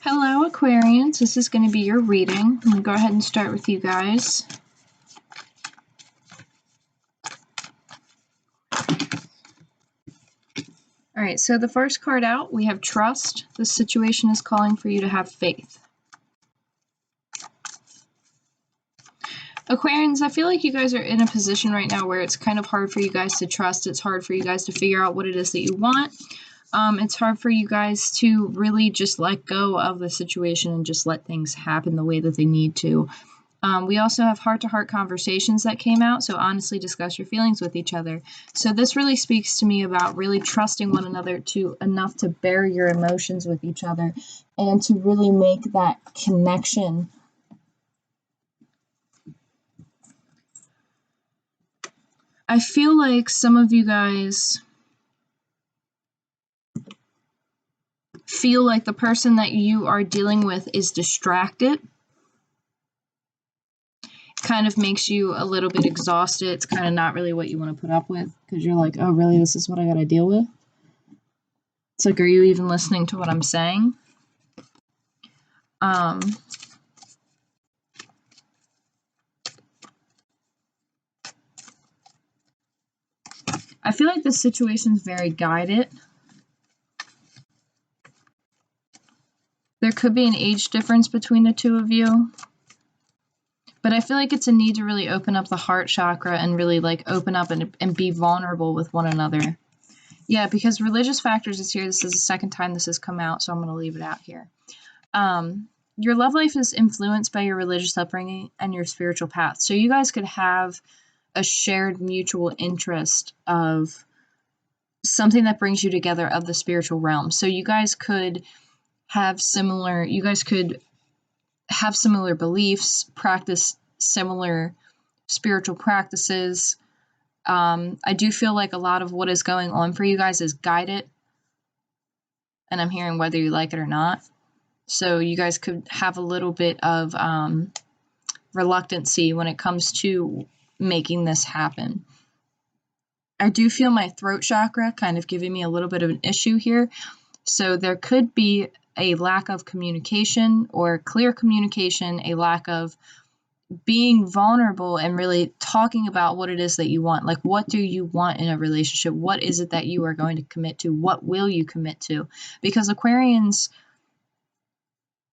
Hello, Aquarians. This is going to be your reading. I'm going to go ahead and start with you guys. All right, so the first card out, we have Trust. This situation is calling for you to have faith. Aquarians, I feel like you guys are in a position right now where it's kind of hard for you guys to trust. It's hard for you guys to figure out what it is that you want. It's hard for you guys to really just let go of the situation and just let things happen the way that they need to. We also have heart-to-heart conversations that came out, so honestly discuss your feelings with each other. So this really speaks to me about really trusting one another enough to bear your emotions with each other and to really make that connection. I feel like some of you guys feel like the person that you are dealing with is distracted. Kind of makes you a little bit exhausted. It's kind of not really what you want to put up with because you're like, oh, really? This is what I got to deal with? It's like, are you even listening to what I'm saying? I feel like this situation is very guided. There could be an age difference between the two of you. But I feel like it's a need to really open up the heart chakra and really like open up and be vulnerable with one another. Yeah, because religious factors is here. This is the second time this has come out, so I'm going to leave it out here. Your love life is influenced by your religious upbringing and your spiritual path. So you guys could have a shared mutual interest of something that brings you together of the spiritual realm. So you guys could have similar beliefs, practice similar spiritual practices. I do feel like a lot of what is going on for you guys is guided, and I'm hearing whether you like it or not. So you guys could have a little bit of reluctancy when it comes to making this happen. I do feel my throat chakra kind of giving me a little bit of an issue here. So there could be a lack of communication or clear communication, a lack of being vulnerable and really talking about what it is that you want. Like, what do you want in a relationship? What is it that you are going to commit to? What will you commit to? Because Aquarians,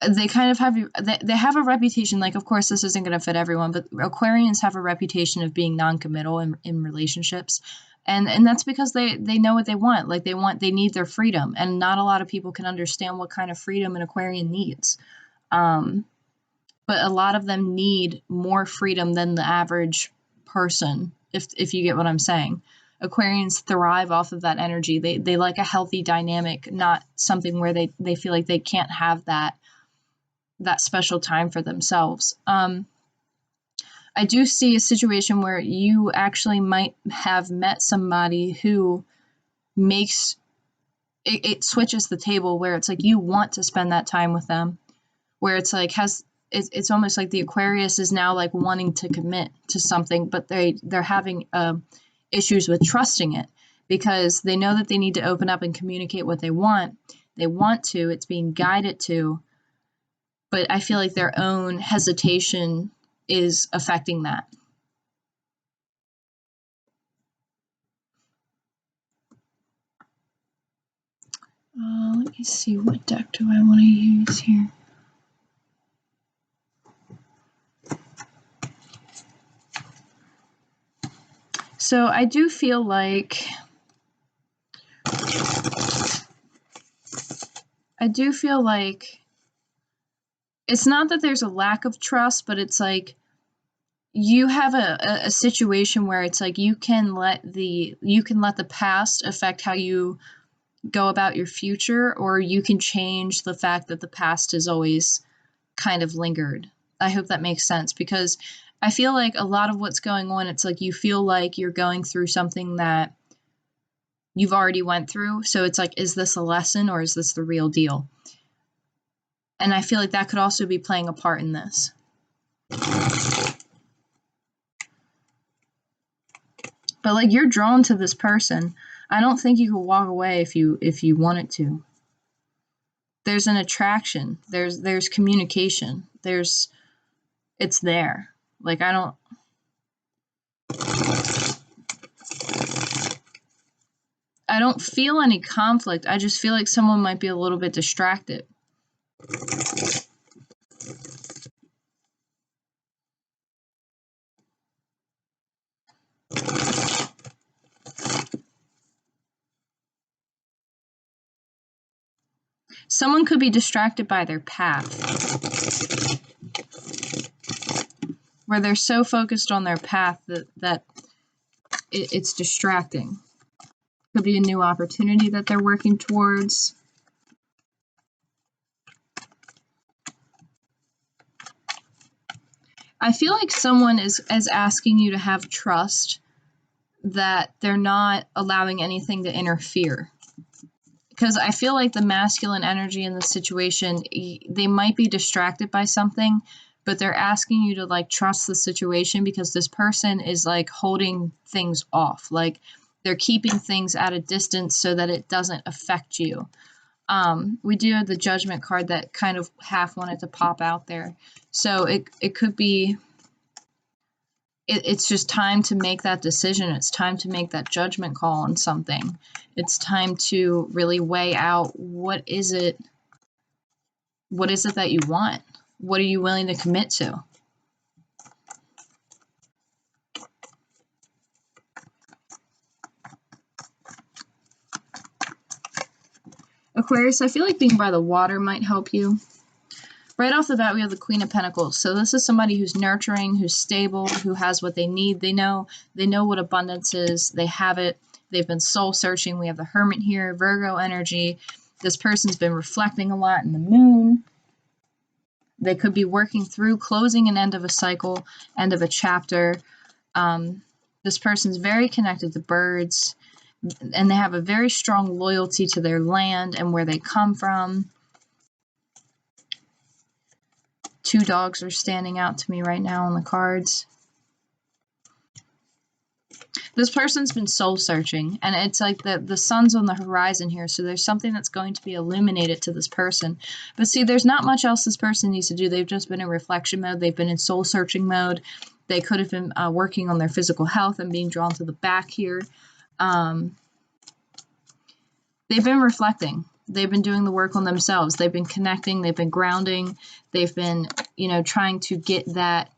they kind of have, they have a reputation, like, of course, this isn't going to fit everyone, but Aquarians have a reputation of being non-committal in relationships. And that's because they know what they want. Like, they need their freedom. And not a lot of people can understand what kind of freedom an Aquarian needs. But a lot of them need more freedom than the average person, if you get what I'm saying. Aquarians thrive off of that energy. They like a healthy dynamic, not something where they feel like they can't have that special time for themselves. I do see a situation where you actually might have met somebody who makes it switches the table, where it's like you want to spend that time with them, where it's like it's almost like the Aquarius is now like wanting to commit to something, but they're having issues with trusting it because they know that they need to open up and communicate what they want. They want to, it's being guided to, but I feel like their own hesitation is affecting that. Let me see, what deck do I want to use here? So I do feel like it's not that there's a lack of trust, but it's like you have a situation where it's like you can let the past affect how you go about your future, or you can change the fact that the past has always kind of lingered. I hope that makes sense, because I feel like a lot of what's going on, it's like you feel like you're going through something that you've already went through. So it's like, is this a lesson or is this the real deal? And I feel like that could also be playing a part in this. But like, you're drawn to this person. I don't think you could walk away if you wanted to. There's an attraction. There's communication. It's there. Like, I don't feel any conflict. I just feel like someone might be a little bit distracted. Someone could be distracted by their path, where they're so focused on their path that it's distracting. Could be a new opportunity that they're working towards. I feel like someone is asking you to have trust that they're not allowing anything to interfere. Because I feel like the masculine energy in the situation, they might be distracted by something, but they're asking you to like trust the situation because this person is like holding things off. Like they're keeping things at a distance so that it doesn't affect you. We do have the Judgment card that kind of half wanted to pop out there. So it could be, it's just time to make that decision. It's time to make that judgment call on something. It's time to really weigh out what is it that you want? What are you willing to commit to? Aquarius, I feel like being by the water might help you. Right off the bat, we have the Queen of Pentacles. So this is somebody who's nurturing, who's stable, who has what they need. They know what abundance is. They have it. They've been soul searching. We have the Hermit here, Virgo energy. This person's been reflecting a lot in the moon. They could be working through closing an end of a cycle, end of a chapter. This person's very connected to birds, and they have a very strong loyalty to their land and where they come from. Two dogs are standing out to me right now on the cards. This person's been soul searching, and it's like the sun's on the horizon here, so there's something that's going to be illuminated to this person. But see, there's not much else this person needs to do. They've just been in reflection mode. They've been in soul searching mode. They could have been working on their physical health and being drawn to the back here. They've been reflecting. They've been doing the work on themselves. They've been connecting. They've been grounding. They've been, trying to get that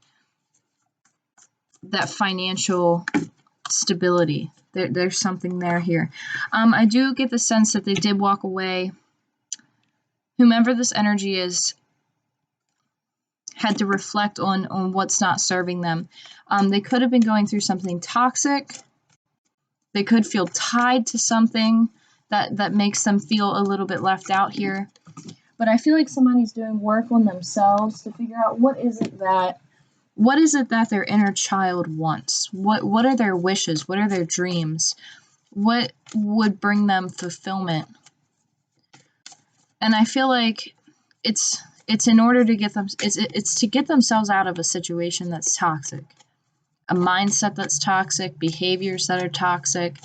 financial stability. There's something there here. I do get the sense that they did walk away. Whomever this energy is had to reflect on what's not serving them. They could have been going through something toxic. They could feel tied to something that makes them feel a little bit left out here. But I feel like somebody's doing work on themselves to figure out what is it that their inner child wants? What are their wishes? What are their dreams? What would bring them fulfillment? And I feel like it's in order to get them, it's to get themselves out of a situation that's toxic, a mindset that's toxic, behaviors that are toxic.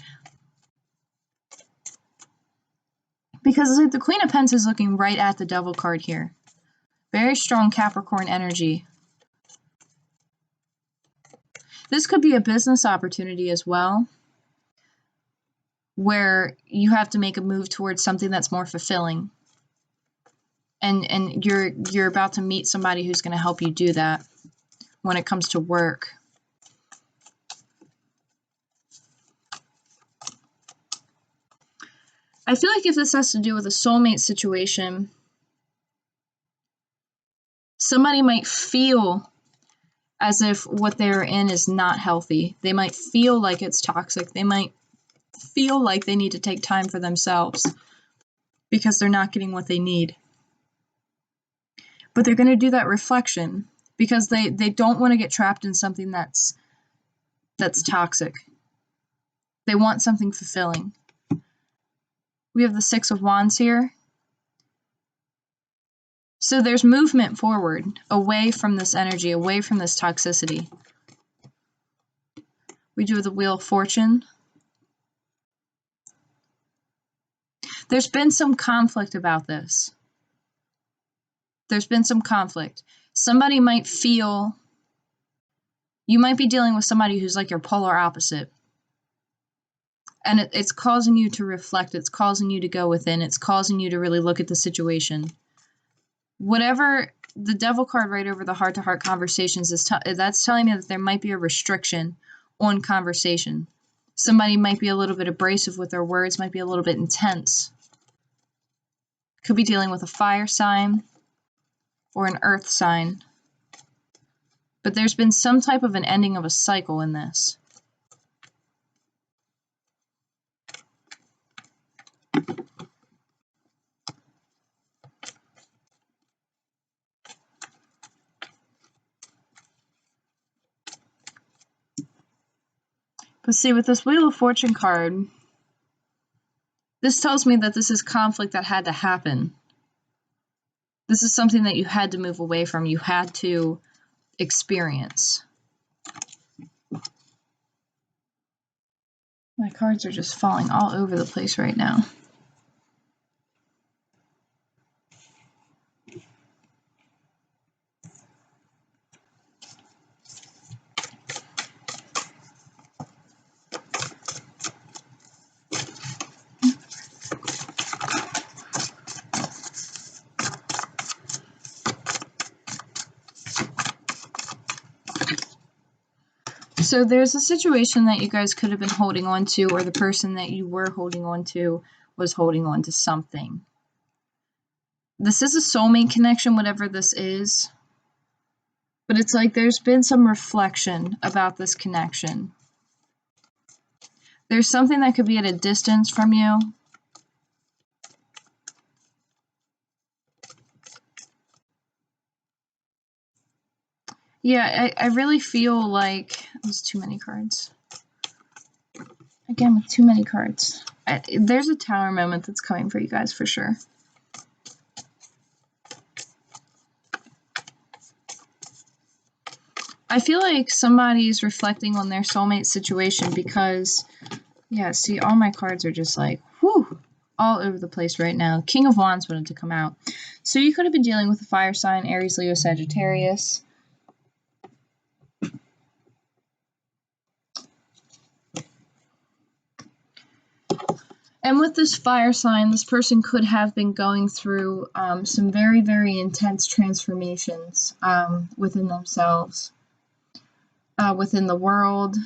Because the Queen of Pentacles is looking right at the Devil card here. Very strong Capricorn energy. This could be a business opportunity as well, where you have to make a move towards something that's more fulfilling. And you're about to meet somebody who's going to help you do that when it comes to work. I feel like if this has to do with a soulmate situation, somebody might feel as if what they're in is not healthy. They might feel like it's toxic. They might feel like they need to take time for themselves because they're not getting what they need. But they're going to do that reflection because they don't want to get trapped in something that's toxic. They want something fulfilling. We have the Six of Wands here. So there's movement forward, away from this energy, away from this toxicity. We do the Wheel of Fortune. There's been some conflict about this. There's been some conflict. Somebody might feel, you might be dealing with somebody who's like your polar opposite. And it's causing you to reflect. It's causing you to go within. It's causing you to really look at the situation. Whatever the devil card right over the heart-to-heart conversations is, that's telling me that there might be a restriction on conversation. Somebody might be a little bit abrasive with their words, might be a little bit intense. Could be dealing with a fire sign or an earth sign. But there's been some type of an ending of a cycle in this. But see, with this Wheel of Fortune card, this tells me that this is conflict that had to happen. This is something that you had to move away from. You had to experience. My cards are just falling all over the place right now. So there's a situation that you guys could have been holding on to, or the person that you were holding on to was holding on to something. This is a soulmate connection, whatever this is. But it's like there's been some reflection about this connection. There's something that could be at a distance from you. Yeah, I really feel like there's too many cards. Again, with too many cards. There's a tower moment that's coming for you guys for sure. I feel like somebody's reflecting on their soulmate situation because, yeah, see, all my cards are just like, whew, all over the place right now. King of Wands wanted to come out. So you could have been dealing with a fire sign, Aries, Leo, Sagittarius. And with this fire sign, this person could have been going through some very, very intense transformations within themselves, within the world.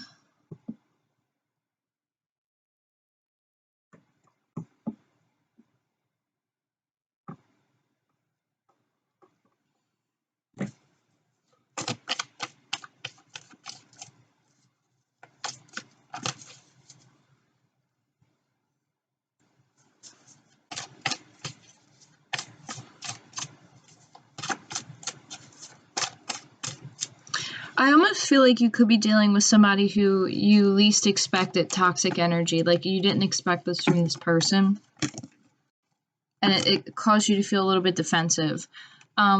I almost feel like you could be dealing with somebody who you least expected toxic energy. Like you didn't expect this from this person. And it caused you to feel a little bit defensive.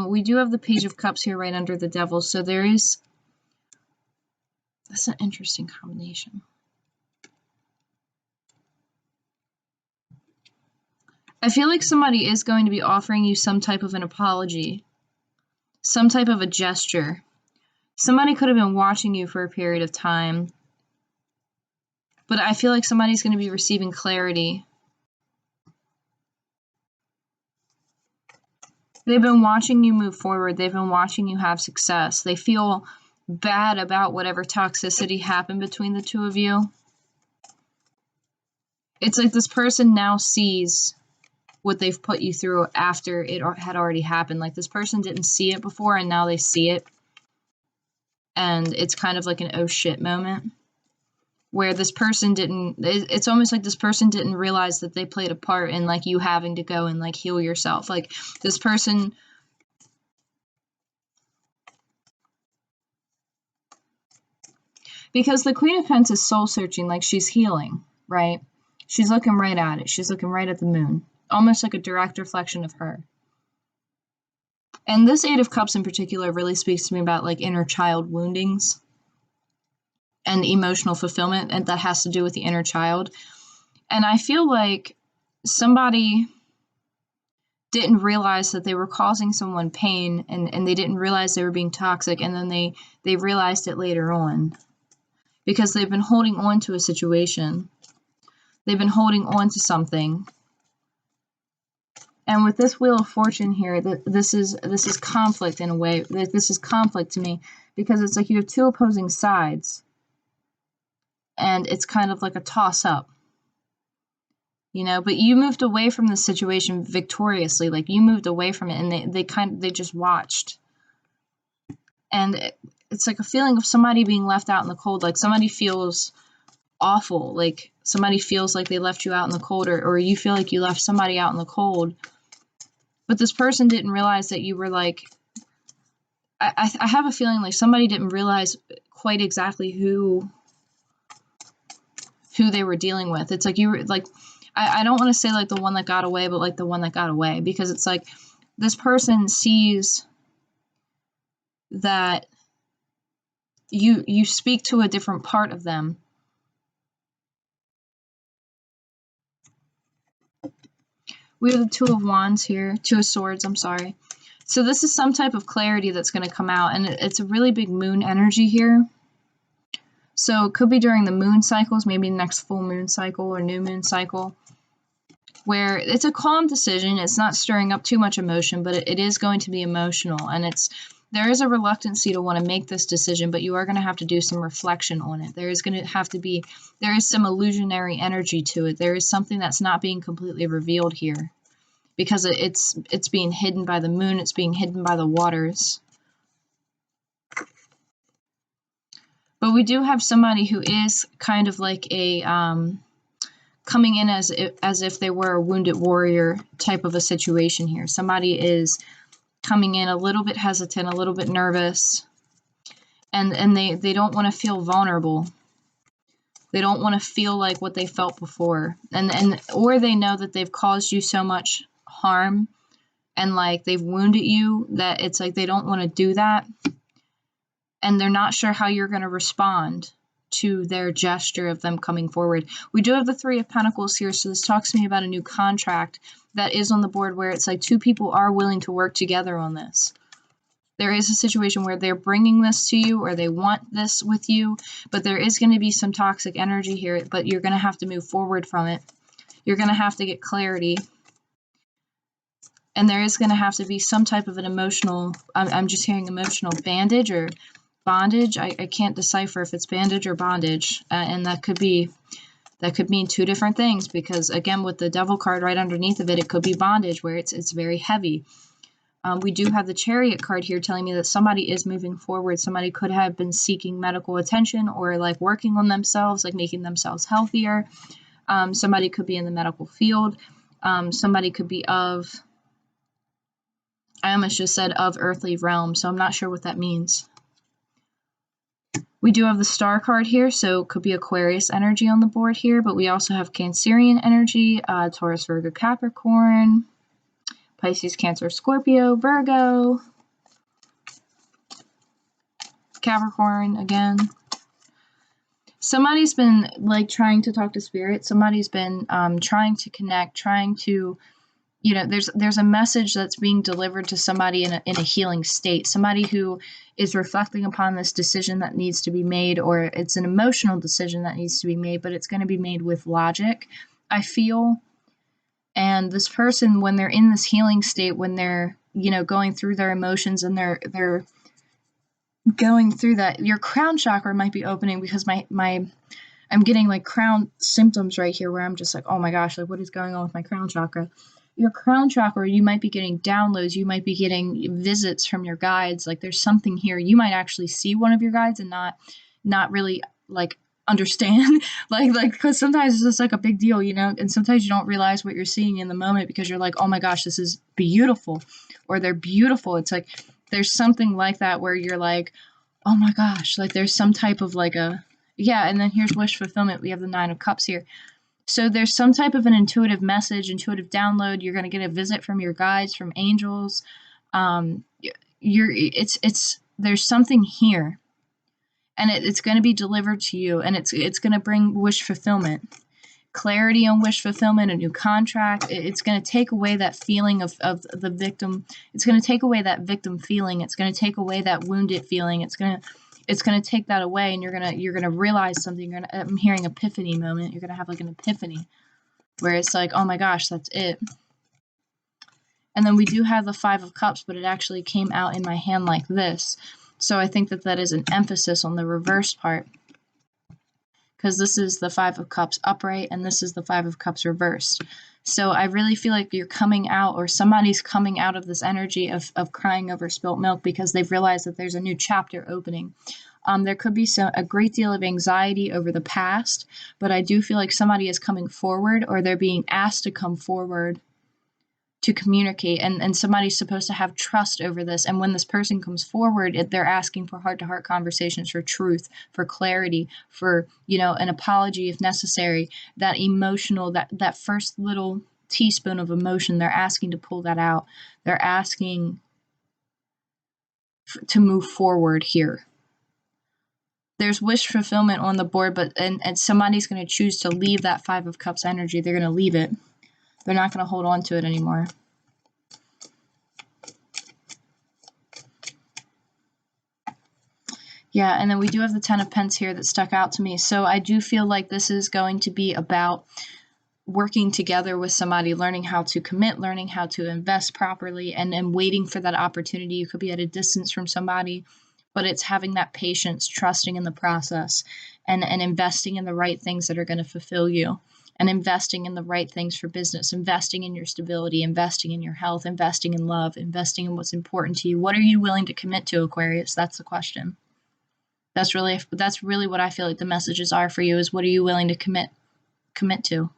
We do have the Page of Cups here right under the Devil. So there is... That's an interesting combination. I feel like somebody is going to be offering you some type of an apology. Some type of a gesture. Somebody could have been watching you for a period of time, but I feel like somebody's going to be receiving clarity. They've been watching you move forward. They've been watching you have success. They feel bad about whatever toxicity happened between the two of you. It's like this person now sees what they've put you through after it had already happened. Like this person didn't see it before and now they see it. And it's kind of like an oh shit moment where this person didn't, it's almost like this person didn't realize that they played a part in like you having to go and like heal yourself. Like this person, because the Queen of Pentacles is soul searching, like she's healing, right? She's looking right at it. She's looking right at the moon, almost like a direct reflection of her. And this Eight of Cups in particular really speaks to me about like inner child woundings and emotional fulfillment, and that has to do with the inner child. And I feel like somebody didn't realize that they were causing someone pain, and they didn't realize they were being toxic, and then they realized it later on because they've been holding on to a situation. They've been holding on to something. And with this Wheel of Fortune here, this is conflict in a way. This is conflict to me because it's like you have two opposing sides, and it's kind of like a toss-up, you know. But you moved away from the situation victoriously, like you moved away from it, and they just watched. And it's like a feeling of somebody being left out in the cold, like somebody feels awful, like somebody feels like they left you out in the cold, or you feel like you left somebody out in the cold. But this person didn't realize that you were like, I have a feeling like somebody didn't realize quite exactly who they were dealing with. It's like you were like, I don't want to say like the one that got away, but like the one that got away, because it's like this person sees that you speak to a different part of them. We have the Two of Wands here, Two of Swords, I'm sorry. So this is some type of clarity that's going to come out, and it's a really big moon energy here. So it could be during the moon cycles, maybe next full moon cycle or new moon cycle, where it's a calm decision. It's not stirring up too much emotion, but it is going to be emotional, and there is a reluctancy to want to make this decision, but you are going to have to do some reflection on it. There is some illusionary energy to it. There is something that's not being completely revealed here because it's being hidden by the moon. It's being hidden by the waters. But we do have somebody who is kind of like a coming in as if they were a wounded warrior type of a situation here. Somebody is coming in a little bit hesitant, a little bit nervous, and they don't want to feel vulnerable. They don't want to feel like what they felt before, or they know that they've caused you so much harm and like they've wounded you that it's like they don't want to do that, and they're not sure how you're going to respond to their gesture of them coming forward. We do have the Three of Pentacles here, so this talks to me about a new contract that is on the board where it's like two people are willing to work together on this. There is a situation where they're bringing this to you or they want this with you, but there is going to be some toxic energy here, but you're going to have to move forward from it. You're going to have to get clarity. And there is going to have to be some type of an emotional, I'm just hearing emotional bandage or bondage. I can't decipher if it's bandage or bondage, and that could mean two different things, because again, with the Devil card right underneath of it, it could be bondage where it's very heavy. We do have the Chariot card here telling me that somebody is moving forward. Somebody could have been seeking medical attention or like working on themselves, like making themselves healthier. Somebody could be in the medical field. Somebody could be I almost just said of earthly realm, so I'm not sure what that means. We do have the Star card here, so it could be Aquarius energy on the board here, but we also have Cancerian energy, Taurus, Virgo, Capricorn, Pisces, Cancer, Scorpio, Virgo, Capricorn again. Somebody's been like trying to talk to spirit. Somebody's been trying to connect, trying to, you know, there's a message that's being delivered to somebody in a healing state. Somebody who is reflecting upon this decision that needs to be made, or it's an emotional decision that needs to be made, but it's going to be made with logic, I feel. And this person, when they're in this healing state, when they're, you know, going through their emotions and they're going through that, your crown chakra might be opening, because I'm getting like crown symptoms right here where I'm just like, oh my gosh, like what is going on with my crown chakra? Your crown chakra, you might be getting downloads, you might be getting visits from your guides. Like there's something here. You might actually see one of your guides and not really like understand, like because sometimes it's just like a big deal, you know, and sometimes you don't realize what you're seeing in the moment because you're like, oh my gosh, this is beautiful, or they're beautiful. It's like there's something like that where you're like, oh my gosh, like there's some type of like yeah. And then here's wish fulfillment. We have the Nine of Cups here. So there's some type of an intuitive message, intuitive download. You're going to get a visit from your guides, from angels. There's something here, and it's going to be delivered to you, and it's going to bring wish fulfillment. clarity on wish fulfillment, a new contract. It's going to take away that feeling of the victim. It's going to take away that victim feeling. It's going to take away that wounded feeling. It's going to take that away, and you're going to realize something. I'm hearing epiphany moment. You're going to have like an epiphany where it's like, oh my gosh, that's it. And then we do have the Five of Cups, but it actually came out in my hand like this. So I think that is an emphasis on the reverse part, because this is the Five of Cups upright and this is the Five of Cups reversed. So I really feel like you're coming out, or somebody's coming out of this energy of crying over spilt milk because they've realized that there's a new chapter opening. There could be a great deal of anxiety over the past, but I do feel like somebody is coming forward, or they're being asked to come forward to communicate, and somebody's supposed to have trust over this. And when this person comes forward, they're asking for heart-to-heart conversations, for truth, for clarity, for, an apology if necessary. That emotional, that first little teaspoon of emotion, they're asking to pull that out. They're asking to move forward here. There's wish fulfillment on the board, but and somebody's going to choose to leave that Five of Cups energy. They're going to leave it. They're not going to hold on to it anymore. Yeah, and then we do have the Ten of Pentacles here that stuck out to me. So I do feel like this is going to be about working together with somebody, learning how to commit, learning how to invest properly, and waiting for that opportunity. You could be at a distance from somebody, but it's having that patience, trusting in the process, and investing in the right things that are going to fulfill you, and investing in the right things for business, investing in your stability, investing in your health, investing in love, investing in what's important to you. What are you willing to commit to, Aquarius? That's the question. That's really what I feel like the messages are for you, is what are you willing to commit to?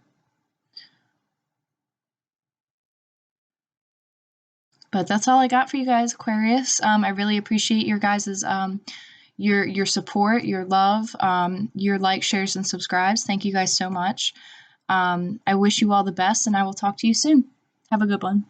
But that's all I got for you guys, Aquarius. I really appreciate your guys's your support, your love, your likes, shares, and subscribes. Thank you guys so much. I wish you all the best, and I will talk to you soon. Have a good one.